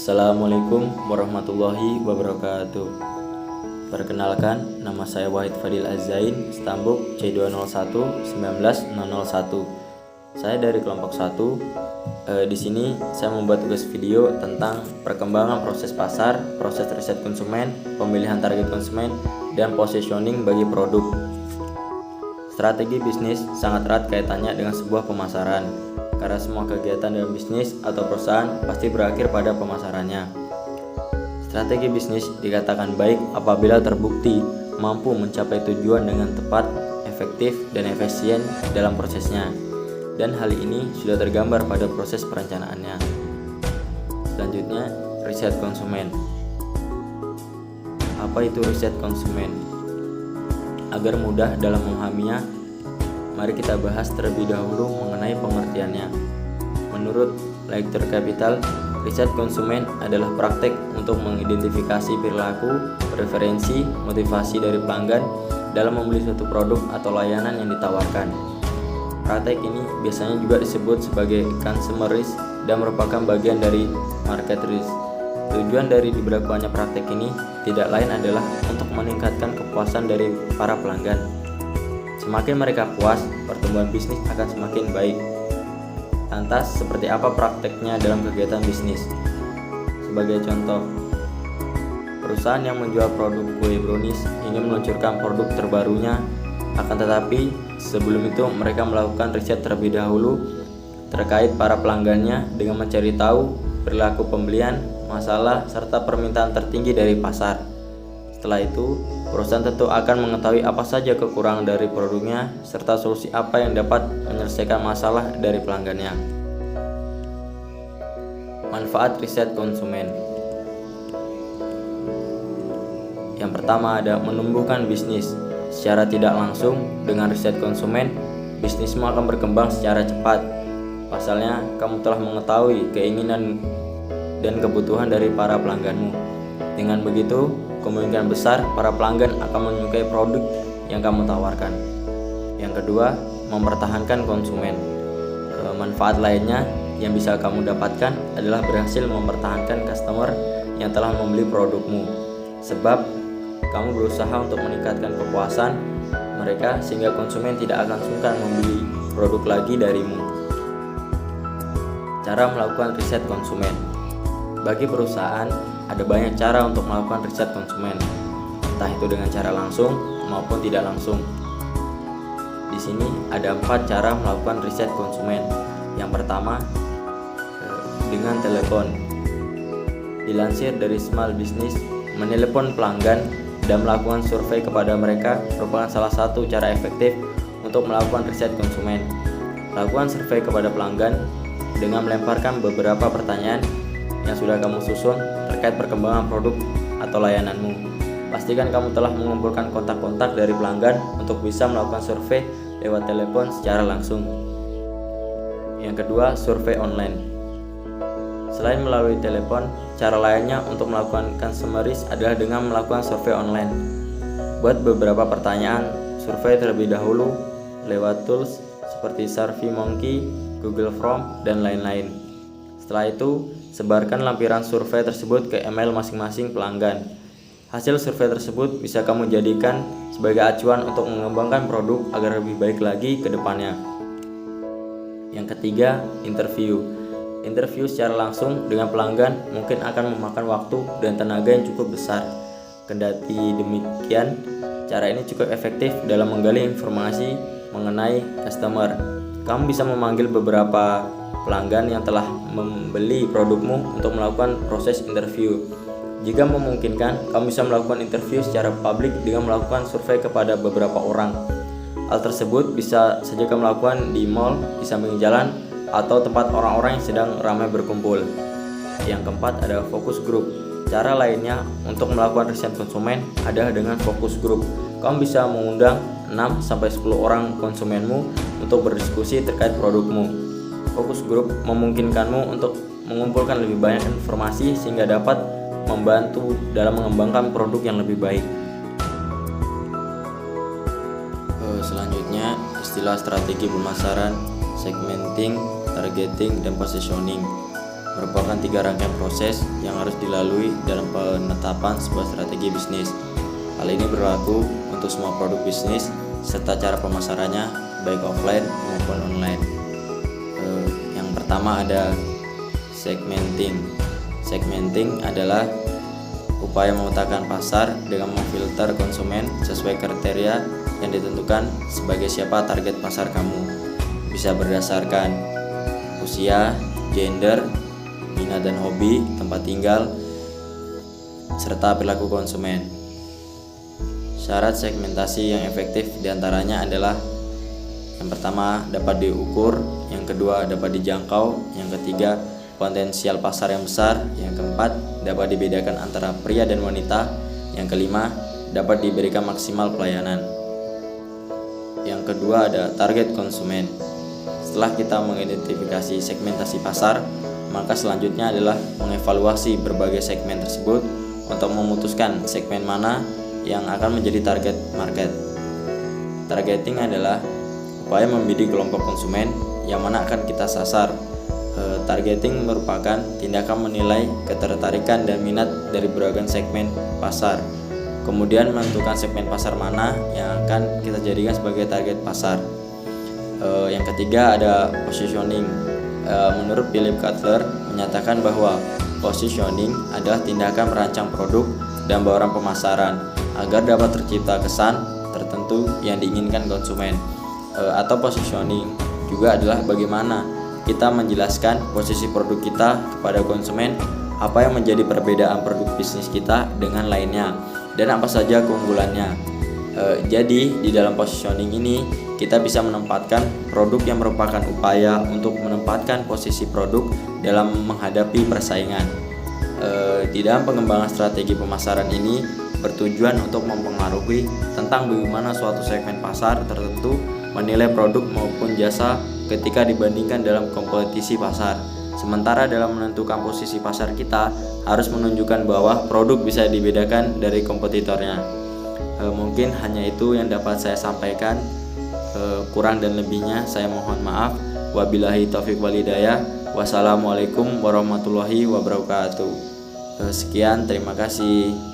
Assalamualaikum warahmatullahi wabarakatuh. Perkenalkan, nama saya Wahid Fadil Azzain, Stambuk C201 19001. Saya dari kelompok 1. Di sini saya membuat tugas video tentang perkembangan proses pasar, proses riset konsumen, pemilihan target konsumen, dan positioning bagi produk. Strategi bisnis sangat erat kaitannya dengan sebuah pemasaran, karena semua kegiatan dalam bisnis atau perusahaan pasti berakhir pada pemasarannya. Strategi bisnis dikatakan baik apabila terbukti mampu mencapai tujuan dengan tepat, efektif, dan efisien dalam prosesnya. Dan hal ini sudah tergambar pada proses perencanaannya. Selanjutnya, riset konsumen. Apa itu riset konsumen? Agar mudah dalam memahaminya, mari kita bahas terlebih dahulu mengenai pengertiannya. Menurut Lecter Capital, riset konsumen adalah praktek untuk mengidentifikasi perilaku, preferensi, motivasi dari pelanggan dalam membeli suatu produk atau layanan yang ditawarkan. Praktek ini biasanya juga disebut sebagai consumer risk dan merupakan bagian dari market risk. Tujuan dari diberlakukannya praktek ini tidak lain adalah untuk meningkatkan kepuasan dari para pelanggan. Semakin mereka puas, pertumbuhan bisnis akan semakin baik. Lantas, seperti apa prakteknya dalam kegiatan bisnis? Sebagai contoh, perusahaan yang menjual produk kue brownies ingin meluncurkan produk terbarunya, akan tetapi sebelum itu mereka melakukan riset terlebih dahulu terkait para pelanggannya dengan mencari tahu perilaku pembelian, masalah, serta permintaan tertinggi dari pasar. Setelah itu, perusahaan tentu akan mengetahui apa saja kekurangan dari produknya serta solusi apa yang dapat menyelesaikan masalah dari pelanggannya. Manfaat riset konsumen. Yang pertama ada menumbuhkan bisnis. Secara tidak langsung, dengan riset konsumen, bisnismu akan berkembang secara cepat. Pasalnya, kamu telah mengetahui keinginan dan kebutuhan dari para pelangganmu. Dengan begitu, kemungkinan besar para pelanggan akan menyukai produk yang kamu tawarkan. Yang kedua, mempertahankan konsumen. Manfaat lainnya yang bisa kamu dapatkan adalah berhasil mempertahankan customer yang telah membeli produkmu. Sebab kamu berusaha untuk meningkatkan kepuasan mereka sehingga konsumen tidak akan sungkan membeli produk lagi darimu. Cara melakukan riset konsumen. Bagi perusahaan, ada banyak cara untuk melakukan riset konsumen, entah itu dengan cara langsung maupun tidak langsung. Di sini ada 4 cara melakukan riset konsumen. Yang pertama, dengan telepon. Dilansir dari Small Business, menelepon pelanggan dan melakukan survei kepada mereka merupakan salah satu cara efektif untuk melakukan riset konsumen. Lakukan survei kepada pelanggan dengan melemparkan beberapa pertanyaan yang sudah kamu susun terkait perkembangan produk atau layananmu. Pastikan kamu telah mengumpulkan kontak-kontak dari pelanggan untuk bisa melakukan survei lewat telepon secara langsung. Yang kedua, survei online. Selain melalui telepon, cara lainnya untuk melakukan consumer risk adalah dengan melakukan survei online. Buat beberapa pertanyaan, survei terlebih dahulu lewat tools seperti SurveyMonkey, Google Form, dan lain-lain. Setelah itu, sebarkan lampiran survei tersebut ke email masing-masing pelanggan. Hasil survei tersebut bisa kamu jadikan sebagai acuan untuk mengembangkan produk agar lebih baik lagi ke depannya. Yang ketiga, interview. Interview secara langsung dengan pelanggan mungkin akan memakan waktu dan tenaga yang cukup besar. Kendati demikian, cara ini cukup efektif dalam menggali informasi mengenai customer. Kamu bisa memanggil beberapa pelanggan yang telah membeli produkmu untuk melakukan proses interview. Jika memungkinkan, kamu bisa melakukan interview secara publik dengan melakukan survei kepada beberapa orang. Hal tersebut bisa saja kamu lakukan di mall, di samping jalan, atau tempat orang-orang yang sedang ramai berkumpul. Yang keempat ada focus group. Cara lainnya untuk melakukan riset konsumen adalah dengan focus group. Kamu bisa mengundang 6-10 orang konsumenmu untuk berdiskusi terkait produkmu. Focus group memungkinkanmu untuk mengumpulkan lebih banyak informasi sehingga dapat membantu dalam mengembangkan produk yang lebih baik. Selanjutnya, istilah strategi pemasaran, segmenting, targeting, dan positioning. merupakan 3 rangkaian proses yang harus dilalui dalam penetapan sebuah strategi bisnis. Hal ini berlaku untuk semua produk bisnis serta cara pemasarannya baik offline maupun online. Yang pertama ada segmenting. Segmenting adalah upaya memetakan pasar dengan memfilter konsumen sesuai kriteria yang ditentukan sebagai siapa target pasar kamu. Bisa berdasarkan usia, gender, minat dan hobi, tempat tinggal, serta perilaku konsumen. Syarat segmentasi yang efektif diantaranya adalah: yang pertama, dapat diukur; yang kedua, dapat dijangkau; yang ketiga, potensial pasar yang besar; yang keempat, dapat dibedakan antara pria dan wanita; yang kelima, dapat diberikan maksimal pelayanan. Yang kedua ada target konsumen. Setelah kita mengidentifikasi segmentasi pasar, maka selanjutnya adalah mengevaluasi berbagai segmen tersebut untuk memutuskan segmen mana yang akan menjadi target market. Targeting adalah upaya membidik kelompok konsumen yang mana akan kita sasar. Targeting merupakan tindakan menilai ketertarikan dan minat dari beragam segmen pasar, kemudian menentukan segmen pasar mana yang akan kita jadikan sebagai target pasar. Yang ketiga ada positioning. Menurut Philip Kotler menyatakan bahwa positioning adalah tindakan merancang produk dan bauran pemasaran agar dapat tercipta kesan tertentu yang diinginkan konsumen. Atau positioning juga adalah bagaimana kita menjelaskan posisi produk kita kepada konsumen, apa yang menjadi perbedaan produk bisnis kita dengan lainnya, dan apa saja keunggulannya. Jadi di dalam positioning ini kita bisa menempatkan produk yang merupakan upaya untuk menempatkan posisi produk dalam menghadapi persaingan. Di dalam pengembangan strategi pemasaran ini bertujuan untuk mempengaruhi tentang bagaimana suatu segmen pasar tertentu menilai produk maupun jasa ketika dibandingkan dalam kompetisi pasar. Sementara dalam menentukan posisi pasar kita harus menunjukkan bahwa produk bisa dibedakan dari kompetitornya. Mungkin hanya itu yang dapat saya sampaikan. Kurang dan lebihnya saya mohon maaf. Wabillahi taufiq wal hidayah. Wassalamualaikum warahmatullahi wabarakatuh. Sekian, terima kasih.